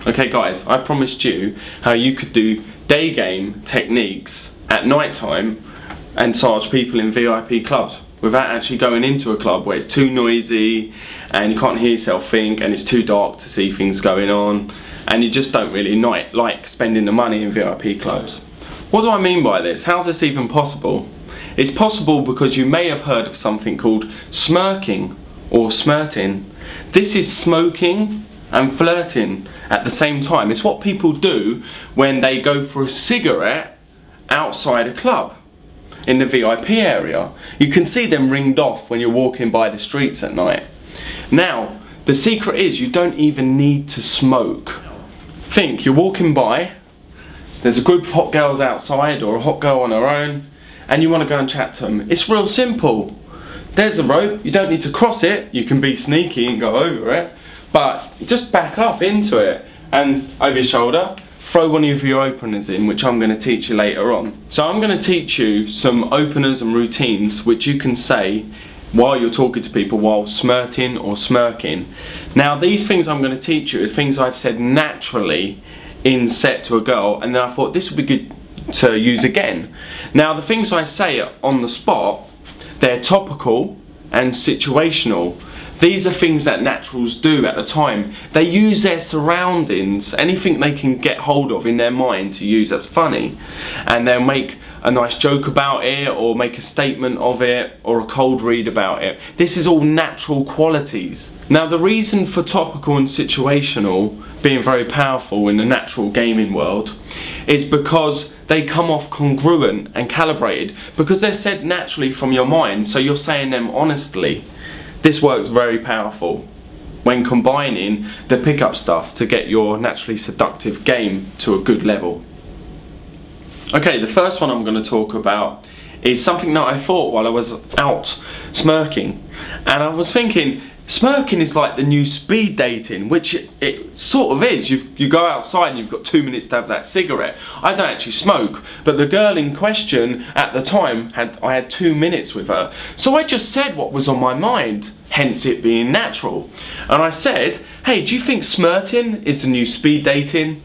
Okay guys, I promised you how you could do day game techniques at night time and charge people in VIP clubs without actually going into a club where it's too noisy and you can't hear yourself think and it's too dark to see things going on and you just don't really like spending the money in VIP clubs. What do I mean by this? How's this even possible? It's possible because you may have heard of something called smirking or smirting. This is smoking and flirting at the same time. It's what people do when they go for a cigarette outside a club in the VIP area. You can see them ringed off when you're walking by the streets at night. Now, the secret is you don't even need to smoke. Think, you're walking by, there's a group of hot girls outside or a hot girl on her own, and you want to go and chat to them. It's real simple. There's a rope, you don't need to cross it, you can be sneaky and go over it, but just back up into it and over your shoulder, throw one of your openers in, which I'm going to teach you later on. So I'm going to teach you some openers and routines which you can say while you're talking to people while smirting or smirking. Now these things I'm going to teach you are things I've said naturally in set to a girl, and then I thought this would be good to use again. Now the things I say on the spot, they're topical and situational. These are things that naturals do at the time. They use their surroundings, anything they can get hold of in their mind to use as funny, and they'll make a nice joke about it or make a statement of it or a cold read about it. This is all natural qualities. Now the reason for topical and situational being very powerful in the natural gaming world is because they come off congruent and calibrated, because they're said naturally from your mind, so you're saying them honestly. This works very powerful when combining the pickup stuff to get your naturally seductive game to a good level. Okay, the first one I'm going to talk about is something that I thought while I was out smirking, and I was thinking smirking is like the new speed dating, which it sort of is. You go outside and you've got 2 minutes to have that cigarette. I don't actually smoke, but the girl in question at the time, I had 2 minutes with her. So I just said what was on my mind, hence it being natural. And I said, hey, do you think smirting is the new speed dating?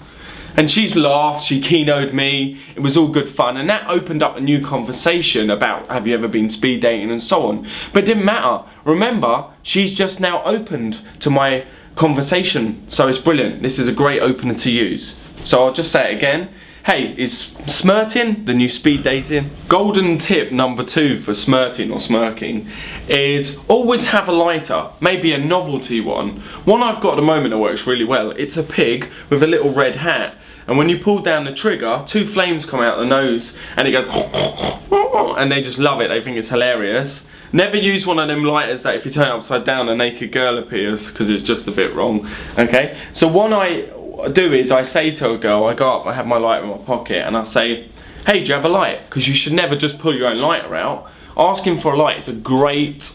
And she's laughed, she keynoted me, it was all good fun, and that opened up a new conversation about have you ever been speed dating and so on. But it didn't matter. Remember, she's just now opened to my conversation, so it's brilliant. This is a great opener to use. So I'll just say it again. Hey, is smirting the new speed dating? Golden tip number 2 for smirting or smirking is always have a lighter, maybe a novelty one. One I've got at the moment that works really well. It's a pig with a little red hat, and when you pull down the trigger, 2 flames come out the nose and it goes and they just love it, they think it's hilarious. Never use one of them lighters that if you turn it upside down a naked girl appears, because it's just a bit wrong. Okay, so one I do is I say to a girl, I go up, I have my lighter in my pocket, and I say, hey, do you have a light? Because you should never just pull your own lighter out. Asking for a light is a great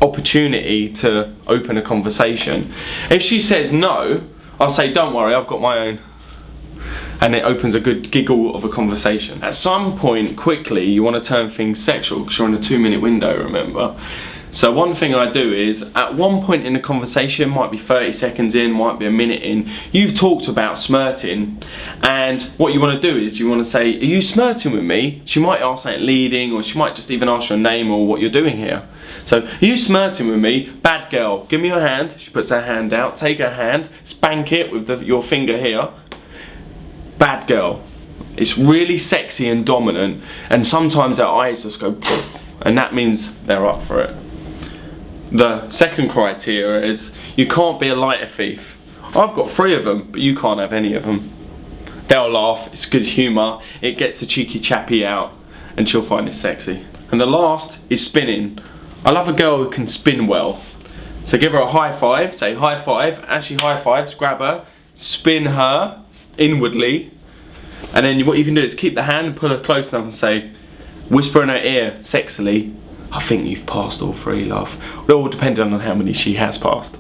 opportunity to open a conversation. If she says no, I'll say, don't worry, I've got my own. And it opens a good giggle of a conversation. At some point, quickly, you want to turn things sexual, because you're in a 2-minute window, remember? So one thing I do is, at one point in the conversation, might be 30 seconds in, might be a minute in, you've talked about smirting, and what you want to do is you want to say, are you smirting with me? She might ask something leading, or she might just even ask your name or what you're doing here. So, are you smirting with me? Bad girl, give me your hand. She puts her hand out, take her hand, spank it with your finger here. Bad girl. It's really sexy and dominant, and sometimes their eyes just go and that means they're up for it. The second criteria is you can't be a lighter thief. I've got 3 of them, but you can't have any of them. They'll laugh, it's good humour, it gets a cheeky chappie out, and she'll find it sexy. And the last is spinning. I love a girl who can spin well. So give her a high five, say high five, as she high fives, grab her, spin her inwardly, and then what you can do is keep the hand and pull her close enough and say, whisper in her ear, sexily, I think you've passed all 3, love. All depending on how many she has passed.